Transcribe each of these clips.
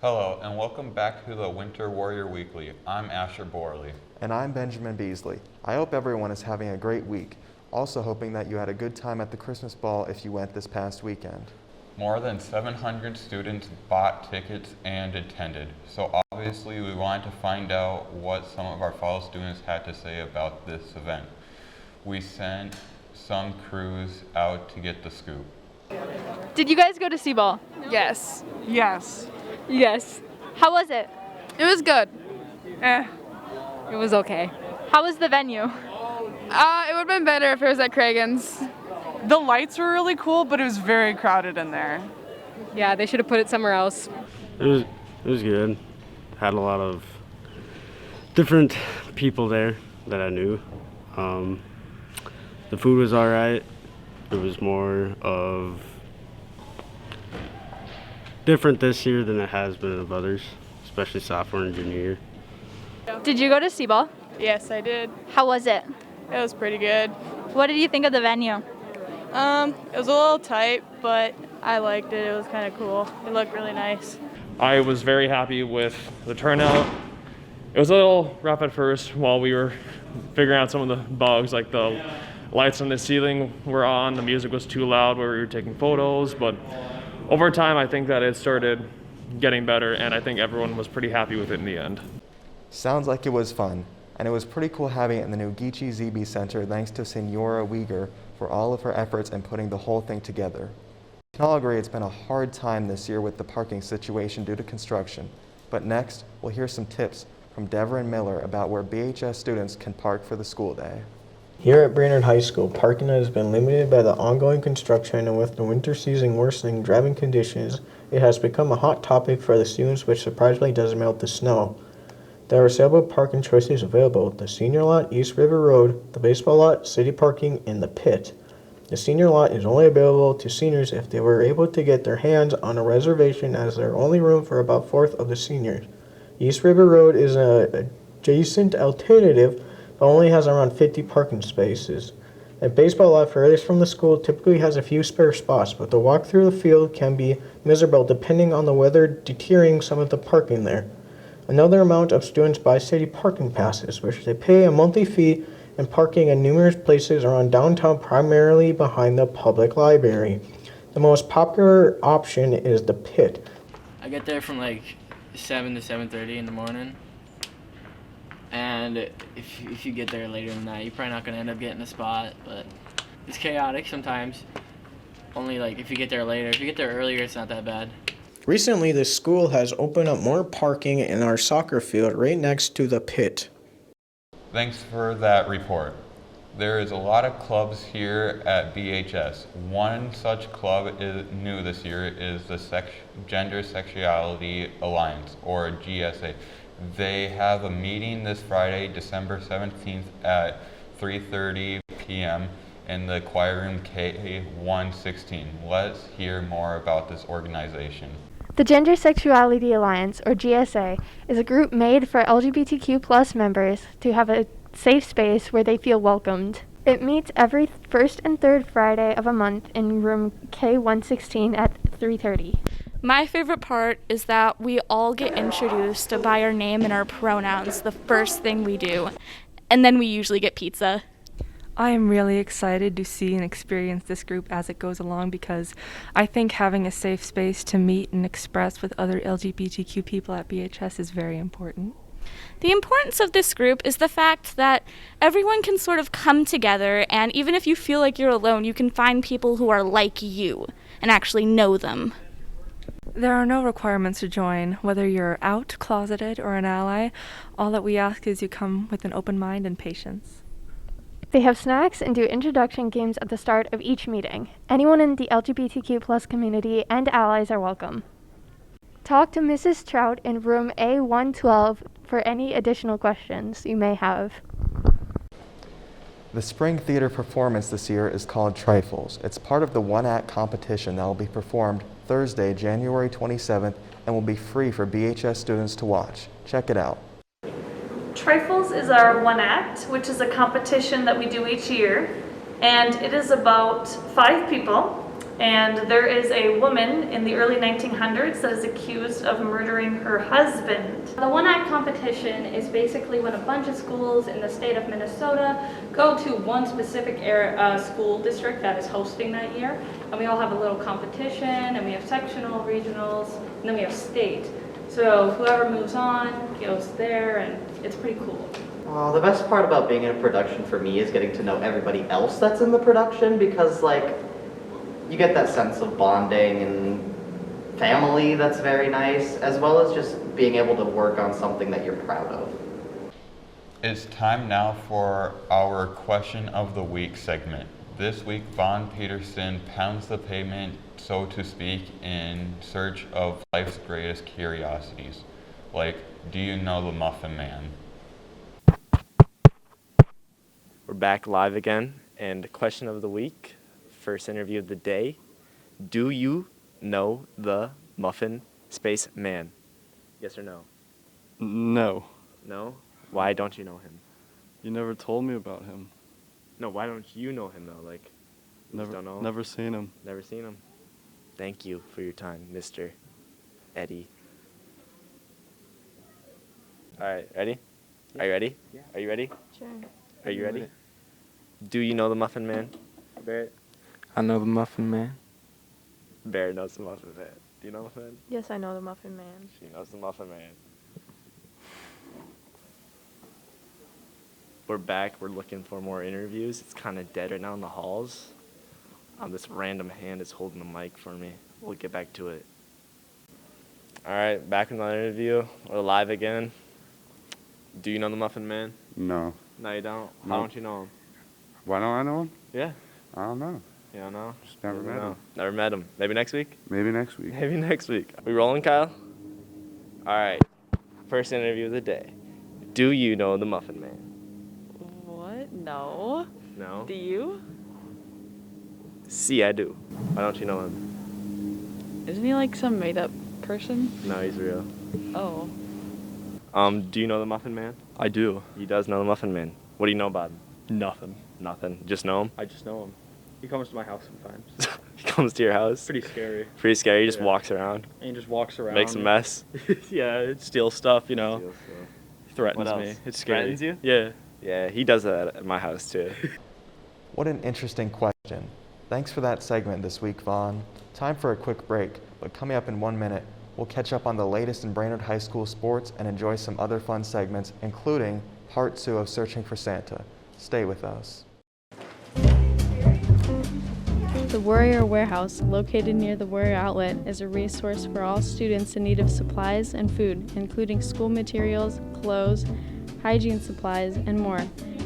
Hello, and welcome back to the Winter Warrior Weekly. I'm Asher Borley. And I'm Benjamin Beasley. I hope everyone is having a great week. Also hoping that you had a good time at the Christmas ball if you went this past weekend. More than 700 students bought tickets and attended. So obviously we wanted to find out what some of our fellow students had to say about this event. We sent some crews out to get the scoop. Did you guys go to Seaball? Yes. Yes. Yes. How was it? It was good. It was okay. How was the venue? It would have been better if it was at Cragen's. The lights were really cool, but it was very crowded in there. Yeah, they should have put it somewhere else. It was good. Had a lot of different people there that I knew. The food was all right. It was more of different this year than it has been of others, especially sophomore and junior year. Did you go to Seaball? Yes, I did. How was it? It was pretty good. What did you think of the venue? It was a little tight, but I liked it. It was kind of cool. It looked really nice. I was very happy with the turnout. It was a little rough at first while we were figuring out some of the bugs, like the lights on the ceiling were on, the music was too loud where we were taking photos, but over time I think that it started getting better, and I think everyone was pretty happy with it in the end. Sounds like it was fun, and it was pretty cool having it in the new Geechee ZB Center thanks to Senora Uyghur for all of her efforts in putting the whole thing together. We can all agree it's been a hard time this year with the parking situation due to construction, but next we'll hear some tips from Deverin Miller about where BHS students can park for the school day. Here at Brainerd High School, parking has been limited by the ongoing construction, and with the winter season worsening driving conditions, it has become a hot topic for the students, which surprisingly doesn't melt the snow. There are several parking choices available: the senior lot, East River Road, the baseball lot, city parking, and the pit. The senior lot is only available to seniors if they were able to get their hands on a reservation, as there are only room for about a fourth of the seniors. East River Road is an adjacent alternative, but only has around 50 parking spaces. A baseball lot furthest from the school typically has a few spare spots, but the walk through the field can be miserable depending on the weather, deterring some of the parking there. Another amount of students buy city parking passes, which they pay a monthly fee, and parking in numerous places around downtown, primarily behind the public library. The most popular option is the pit. I get there from like 7 to 7:30 in the morning. And if you get there later than that, you're probably not going to end up getting a spot, but it's chaotic sometimes. Only like if you get there later. If you get there earlier, it's not that bad. Recently, the school has opened up more parking in our soccer field right next to the pit. Thanks for that report. There is a lot of clubs here at BHS. One such club is new this year is the Gender Sexuality Alliance, or GSA. They have a meeting this Friday, December 17th at 3:30 p.m. in the choir room K116. Let's hear more about this organization. The Gender Sexuality Alliance, or GSA, is a group made for LGBTQ+ members to have a safe space where they feel welcomed. It meets every first and third Friday of a month in room K116 at 3:30. My favorite part is that we all get introduced by our name and our pronouns the first thing we do, and then we usually get pizza. I am really excited to see and experience this group as it goes along, because I think having a safe space to meet and express with other LGBTQ people at BHS is very important. The importance of this group is the fact that everyone can sort of come together, and even if you feel like you're alone, you can find people who are like you and actually know them. There are no requirements to join, whether you're out, closeted, or an ally. All that we ask is you come with an open mind and patience. They have snacks and do introduction games at the start of each meeting. Anyone in the LGBTQ+ community and allies are welcome. Talk to Mrs. Trout in room A112 for any additional questions you may have. The spring theater performance this year is called Trifles. It's part of the one-act competition that will be performed Thursday, January 27th, and will be free for BHS students to watch. Check it out. Trifles is our one act, which is a competition that we do each year, and it is about 5 people And there is a woman in the early 1900s that is accused of murdering her husband. The one-act competition is basically when a bunch of schools in the state of Minnesota go to one specific school district that is hosting that year. And we all have a little competition, and we have sectional, regionals, and then we have state. So whoever moves on goes there, and it's pretty cool. Well, the best part about being in a production for me is getting to know everybody else that's in the production, because like you get that sense of bonding and family that's very nice, as well as just being able to work on something that you're proud of. It's time now for our question of the week segment. This week, Vaughn Peterson pounds the pavement, so to speak, in search of life's greatest curiosities. Like, do you know the Muffin Man? We're back live again, and question of the week, first interview of the day. Do you know the Muffin Space Man? Yes or no? No. No? Why don't you know him? You never told me about him. No, why don't you know him though? Like, you just don't know him? Never seen him. Never seen him. Thank you for your time, Mr. Eddie. All right, ready? Yeah. Are you ready? Yeah. Are you ready? Sure. Are you ready? Do you know the Muffin Man? Barrett? I know the Muffin Man. Barrett knows the Muffin Man. Do you know the Muffin Man? Yes, I know the Muffin Man. She knows the Muffin Man. We're back. We're looking for more interviews. It's kind of dead right now in the halls. This random hand is holding the mic for me. We'll get back to it. All right, back with another interview. We're live again. Do you know the Muffin Man? No. No, you don't? No. How don't you know him? Why don't I know him? Yeah. I don't know. You don't know? Just never met him. Never met him. Maybe next week? Maybe next week. Maybe next week. We rolling, Kyle? All right. First interview of the day. Do you know the Muffin Man? What? No. No? Do you? See, I do. Why don't you know him? Isn't he like some made-up person? No, he's real. Oh. Do you know the Muffin Man? I do. He does know the Muffin Man. What do you know about him? Nothing. Nothing. Just know him? I just know him. He comes to my house sometimes. He comes to your house? Pretty scary. Pretty scary. He just walks around. And he just walks around. Makes a mess. Yeah, steals stuff, you know. Steals stuff. Threatens What else? me. It's scary. Threatens you? Yeah. Yeah, he does that at my house too. What an interesting question. Thanks for that segment this week, Vaughn. Time for a quick break, but coming up in 1 minute, we'll catch up on the latest in Brainerd High School sports and enjoy some other fun segments, including Part 2 of Searching for Santa. Stay with us. The Warrior Warehouse, located near the Warrior Outlet, is a resource for all students in need of supplies and food, including school materials, clothes, hygiene supplies, and more.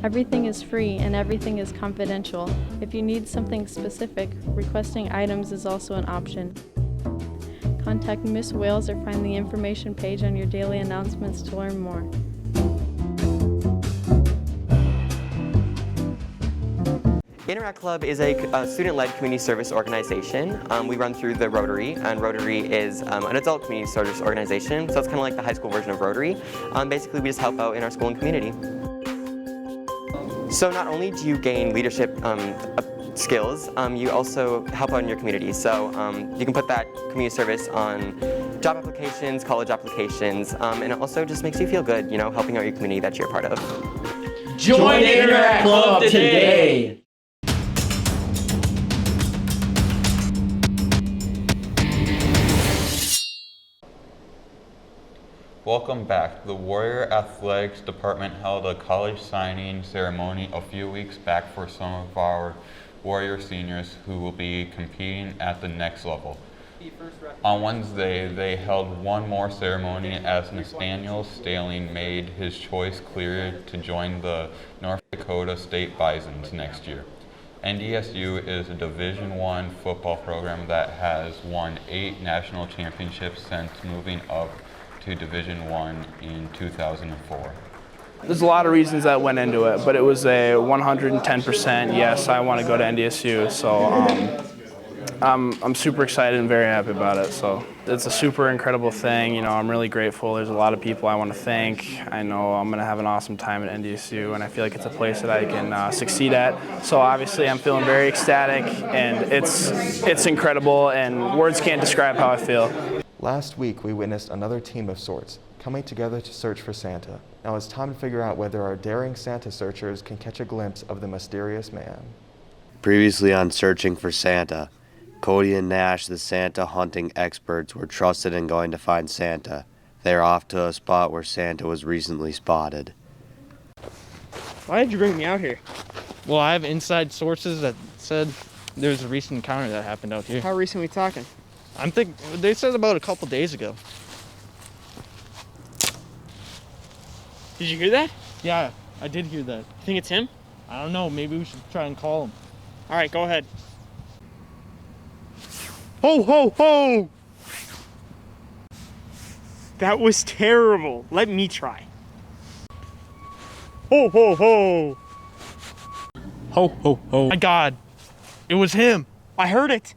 Everything is free and everything is confidential. If you need something specific, requesting items is also an option. Contact Miss Wales or find the information page on your daily announcements to learn more. Interact Club is a student-led community service organization. We run through the Rotary, and Rotary is an adult community service organization, so it's kind of like the high school version of Rotary. Basically, we just help out in our school and community. So not only do you gain leadership skills, you also help out in your community. So you can put that community service on job applications, college applications, and it also just makes you feel good, you know, helping out your community that you're a part of. Join the Interact Club today! Welcome back. The Warrior Athletics Department held a college signing ceremony a few weeks back for some of our Warrior seniors who will be competing at the next level. On Wednesday, they held one more ceremony as Nathaniel Staling made his choice clear to join the North Dakota State Bisons next year. NDSU is a Division I football program that has won 8 national championships since moving up to Division I in 2004. There's a lot of reasons that went into it, but it was a 110% yes, I want to go to NDSU. So I'm super excited and very happy about it. So it's a super incredible thing. You know, I'm really grateful. There's a lot of people I want to thank. I know I'm going to have an awesome time at NDSU, and I feel like it's a place that I can succeed at. So obviously I'm feeling very ecstatic, and it's incredible, and words can't describe how I feel. Last week, we witnessed another team of sorts coming together to search for Santa. Now it's time to figure out whether our daring Santa searchers can catch a glimpse of the mysterious man. Previously on Searching for Santa, Cody and Nash, the Santa hunting experts, were trusted in going to find Santa. They are off to a spot where Santa was recently spotted. Why did you bring me out here? Well, I have inside sources that said there's a recent encounter that happened out here. How recent are we talking? They said about a couple days ago. Did you hear that? Yeah, I did hear that. Think it's him? I don't know, maybe we should try and call him. All right, go ahead. Ho, ho, ho! That was terrible. Let me try. Ho, ho, ho! Ho, ho, ho. My God, it was him. I heard it.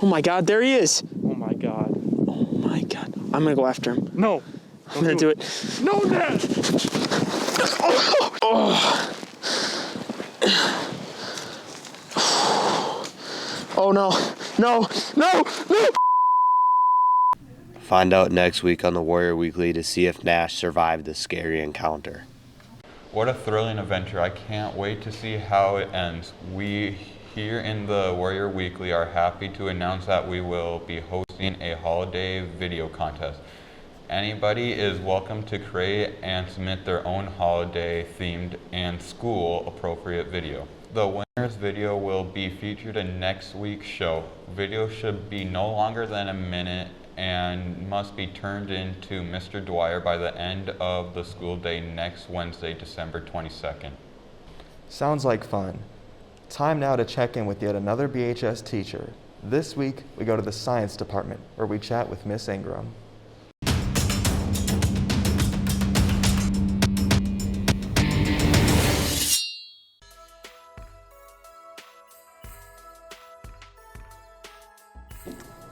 Oh my God, there he is. Oh my God. Oh my God. I'm gonna go after him. No. I'm gonna do it. No, Dad! Oh. Oh no. No, no, no! Find out next week on the Warrior Weekly to see if Nash survived the scary encounter. What a thrilling adventure. I can't wait to see how it ends. We here in the Warrior Weekly are happy to announce that we will be hosting a holiday video contest. Anybody is welcome to create and submit their own holiday themed and school appropriate video. The winner's video will be featured in next week's show. Video should be no longer than a minute and must be turned into Mr. Dwyer by the end of the school day next Wednesday, December 22nd. Sounds like fun. Time now to check in with yet another BHS teacher. This week, we go to the science department, where we chat with Miss Ingram.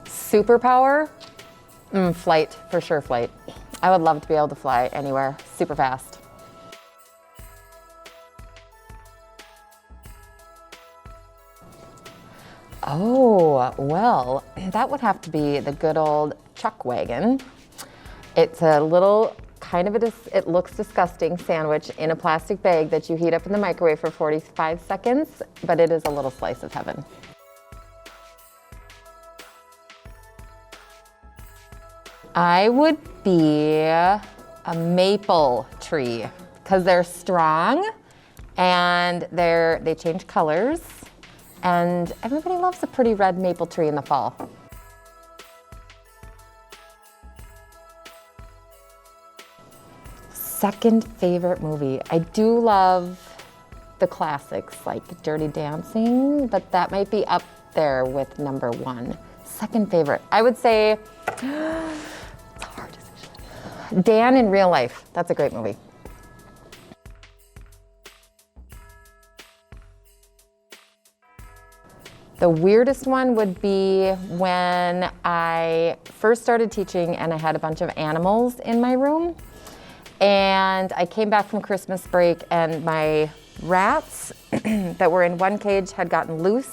Superpower? Flight, for sure flight. I would love to be able to fly anywhere, super fast. Oh, well, that would have to be the good old chuck wagon. It's a little, it looks disgusting sandwich in a plastic bag that you heat up in the microwave for 45 seconds, but it is a little slice of heaven. I would be a maple tree because they're strong and they change colors, and everybody loves a pretty red maple tree in the fall. Second favorite movie. I do love the classics like Dirty Dancing, but that might be up there with number one. Second favorite, I would say, Dan in Real Life. That's a great movie. The weirdest one would be when I first started teaching and I had a bunch of animals in my room. And I came back from Christmas break and my rats that were in one cage had gotten loose,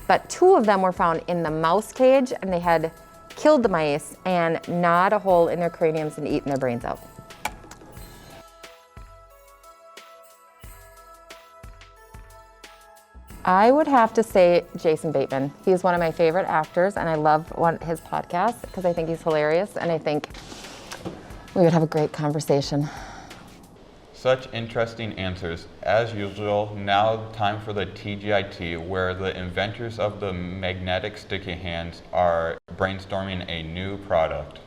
but two of them were found in the mouse cage and they had killed the mice and gnawed a hole in their craniums and eaten their brains out. I would have to say Jason Bateman. He's one of my favorite actors and I love his podcast because I think he's hilarious and I think we would have a great conversation. Such interesting answers. As usual, now time for the TGIT, where the inventors of the magnetic sticky hands are brainstorming a new product.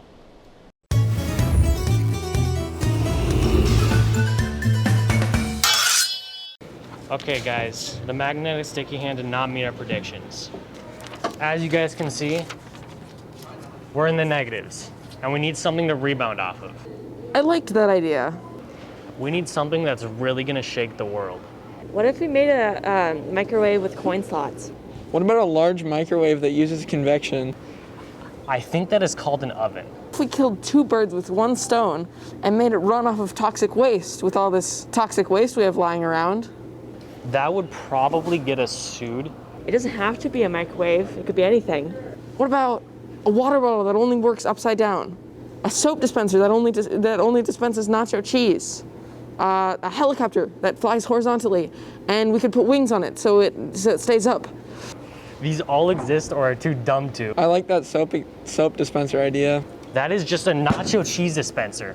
Okay guys, the magnetic sticky hand did not meet our predictions. As you guys can see, we're in the negatives, and we need something to rebound off of. I liked that idea. We need something that's really gonna shake the world. What if we made a microwave with coin slots? What about a large microwave that uses convection? I think that is called an oven. If we killed 2 birds with 1 stone and made it run off of toxic waste with all this toxic waste we have lying around. That would probably get us sued. It doesn't have to be a microwave. It could be anything. What about a water bottle that only works upside down? A soap dispenser that only dispenses nacho cheese? A helicopter that flies horizontally, and we could put wings on it so it stays up. These all exist or are too dumb to. I like that soap dispenser idea. That is just a nacho cheese dispenser.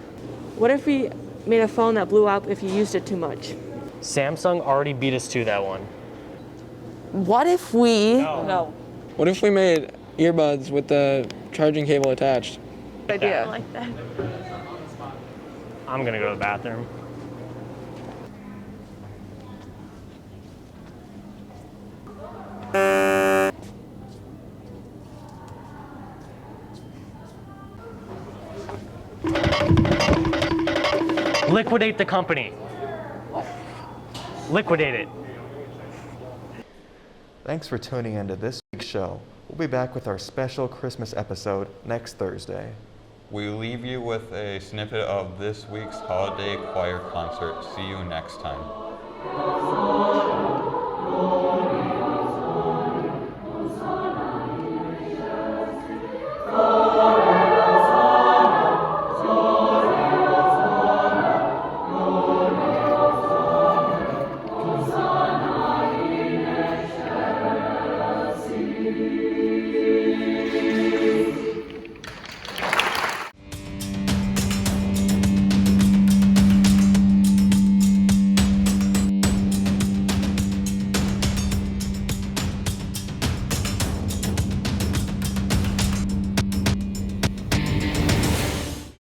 What if we made a phone that blew up if you used it too much? Samsung already beat us to that one. What if we... No. What if we made earbuds with the charging cable attached? Good idea. I like that. I'm gonna go to the bathroom. Liquidate the company. Liquidate it. Thanks for tuning into this week's show. We'll be back with our special Christmas episode next Thursday. We leave you with a snippet of this week's holiday choir concert. See you next time.